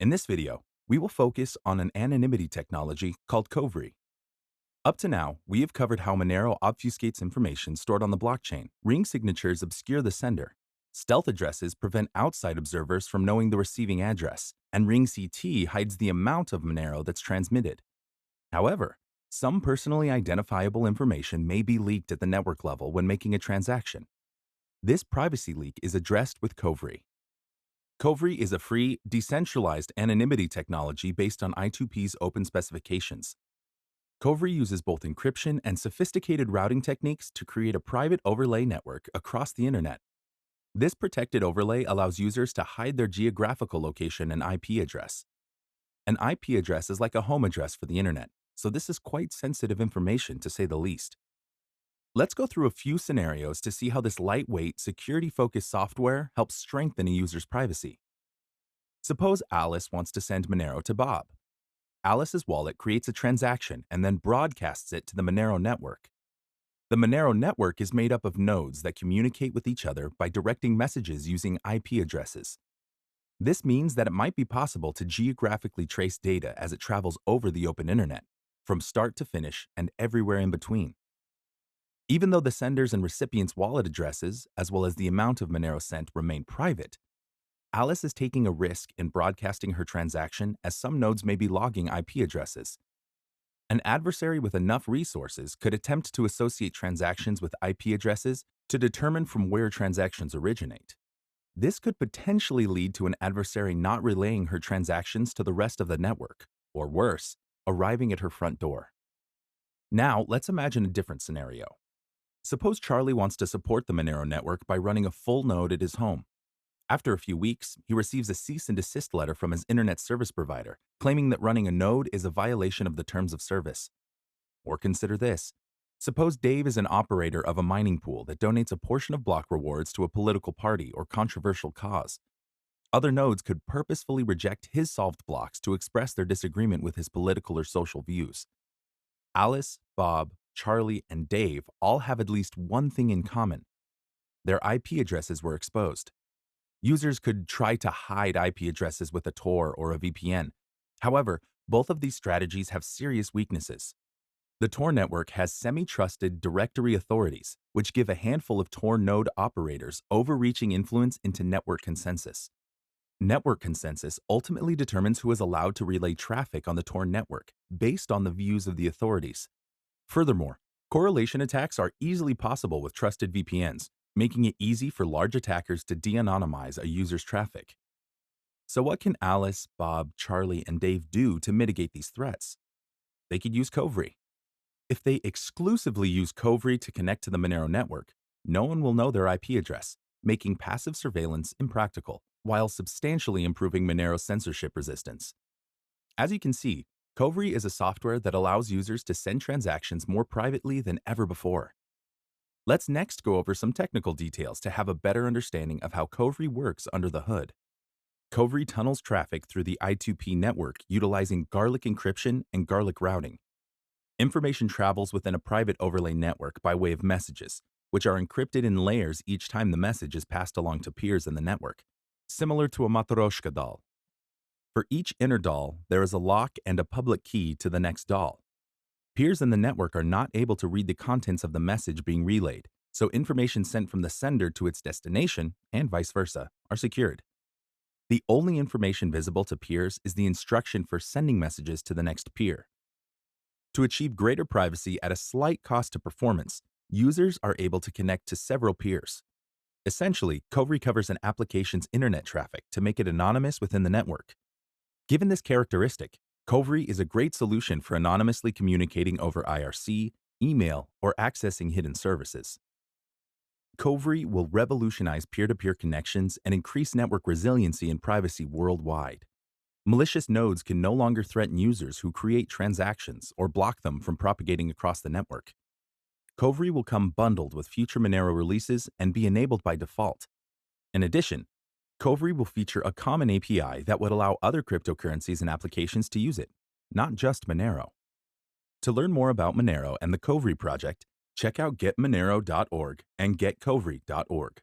In this video, we will focus on an anonymity technology called Kovri. Up to now, we have covered how Monero obfuscates information stored on the blockchain. Ring signatures obscure the sender. Stealth addresses prevent outside observers from knowing the receiving address, and Ring CT hides the amount of Monero that's transmitted. However, some personally identifiable information may be leaked at the network level when making a transaction. This privacy leak is addressed with Kovri. Kovri is a free, decentralized anonymity technology based on I2P's open specifications. Kovri uses both encryption and sophisticated routing techniques to create a private overlay network across the internet. This protected overlay allows users to hide their geographical location and IP address. An IP address is like a home address for the internet, so this is quite sensitive information to say the least. Let's go through a few scenarios to see how this lightweight, security-focused software helps strengthen a user's privacy. Suppose Alice wants to send Monero to Bob. Alice's wallet creates a transaction and then broadcasts it to the Monero network. The Monero network is made up of nodes that communicate with each other by directing messages using IP addresses. This means that it might be possible to geographically trace data as it travels over the open internet, from start to finish and everywhere in between. Even though the sender's and recipient's wallet addresses, as well as the amount of Monero sent, remain private, Alice is taking a risk in broadcasting her transaction as some nodes may be logging IP addresses. An adversary with enough resources could attempt to associate transactions with IP addresses to determine from where transactions originate. This could potentially lead to an adversary not relaying her transactions to the rest of the network, or worse, arriving at her front door. Now, let's imagine a different scenario. Suppose Charlie wants to support the Monero network by running a full node at his home. After a few weeks, he receives a cease and desist letter from his internet service provider, claiming that running a node is a violation of the terms of service. Or consider this. Suppose Dave is an operator of a mining pool that donates a portion of block rewards to a political party or controversial cause. Other nodes could purposefully reject his solved blocks to express their disagreement with his political or social views. Alice, Bob, Charlie, and Dave all have at least one thing in common. Their IP addresses were exposed. Users could try to hide IP addresses with a Tor or a VPN. However, both of these strategies have serious weaknesses. The Tor network has semi-trusted directory authorities, which give a handful of Tor node operators overreaching influence into network consensus. Network consensus ultimately determines who is allowed to relay traffic on the Tor network based on the views of the authorities. Furthermore, correlation attacks are easily possible with trusted VPNs, making it easy for large attackers to de-anonymize a user's traffic. So what can Alice, Bob, Charlie, and Dave do to mitigate these threats? They could use Kovri. If they exclusively use Kovri to connect to the Monero network, no one will know their IP address, making passive surveillance impractical, while substantially improving Monero's censorship resistance. As you can see, Kovri is a software that allows users to send transactions more privately than ever before. Let's next go over some technical details to have a better understanding of how Kovri works under the hood. Kovri tunnels traffic through the I2P network utilizing garlic encryption and garlic routing. Information travels within a private overlay network by way of messages, which are encrypted in layers each time the message is passed along to peers in the network, similar to a Matryoshka doll. For each inner doll, there is a lock and a public key to the next doll. Peers in the network are not able to read the contents of the message being relayed, so information sent from the sender to its destination, and vice versa, are secured. The only information visible to peers is the instruction for sending messages to the next peer. To achieve greater privacy at a slight cost to performance, users are able to connect to several peers. Essentially, Kovri covers an application's internet traffic to make it anonymous within the network. Given this characteristic, Kovri is a great solution for anonymously communicating over IRC, email, or accessing hidden services. Kovri will revolutionize peer-to-peer connections and increase network resiliency and privacy worldwide. Malicious nodes can no longer threaten users who create transactions or block them from propagating across the network. Kovri will come bundled with future Monero releases and be enabled by default. In addition, Kovri will feature a common API that would allow other cryptocurrencies and applications to use it, not just Monero. To learn more about Monero and the Kovri project, check out getmonero.org and getkovri.org.